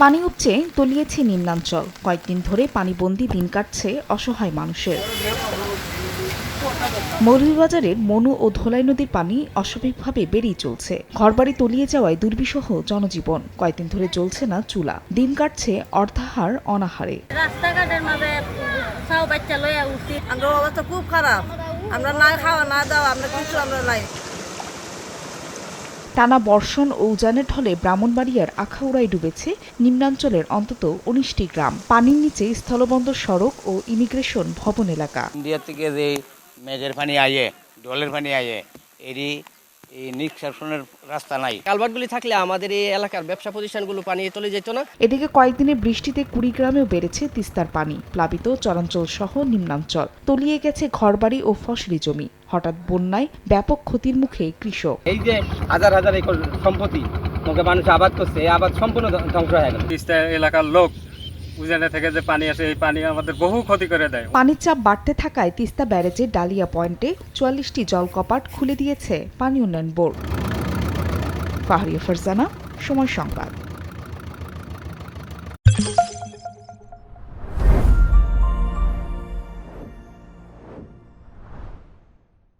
পানি উপচে তলিয়েছে নিম্নাঞ্চল। কয়েকদিন ধরে পানিবন্দী দিন কাটছে অসহায় মানুষের। মৌলভীবাজারের মনু ও ধোলাই নদীর পানি অস্বাভাবিকভাবে বেড়েই চলছে। ঘরবাড়ি তলিয়ে যাওয়ায় দুর্বিষহ জনজীবন। কয়েকদিন ধরে জ্বলছে না চুলা। দিন কাটছে অর্ধাহার অনাহারে। রাস্তাঘাটের মাঝে চাও বাচ্চা লইয়া উঠি, আমরা অবস্থা খুব খারাপ। আমরা না খাওয়া না দাওয়া আমরা কিছু আমরা নাই। টানা বর্ষণ ও উজানের ঢলে ব্রাহ্মণবাড়িয়ার আখাউড়ায় ডুবেছে নিম্নাঞ্চলের অন্তত ১৯টি গ্রাম। পানির নিচে স্থলবন্দর সড়ক ও ইমিগ্রেশন ভবন এলাকা। ইন্ডিয়া থেকে যে মেঘের পানি আয়ে, ডলের পানি আয়ে, এরই এই নিষ্কাশনের রাস্তা নাই। কালভার্টগুলি থাকলে আমাদের এই এলাকার ব্যবসা প্রতিষ্ঠানগুলো পানি চলে যেত না। এদিকে কয়েকদিনের বৃষ্টিতে কুড়িগ্রামেও বেড়েছে তিস্তার পানি। প্লাবিত চরাঞ্চল সহ নিম্নাঞ্চল, তলিয়ে গেছে ঘরবাড়ি ও ফসলি জমি। হঠাৎ বন্যায় ব্যাপক ক্ষতির মুখে কৃষক। এই যে হাজার হাজার একর সম্পত্তি মানুষ আবাদ করছে, এই আবাদ সম্পূর্ণ ধ্বংস হয়ে গেল। তিস্তা এলাকার লোক উজানে থেকে যে পানি আসে, এই পানি আমাদের বহু ক্ষতি করে দেয়। পানির চাপ বাড়তে থাকায় তিস্তা ব্যারেজের ডালিয়া পয়েন্টে ৪৪টি জলকপাট খুলে দিয়েছে পানি উন্নয়ন বোর্ড। ফাহরিয়া ফারজানা, সময় সংবাদ।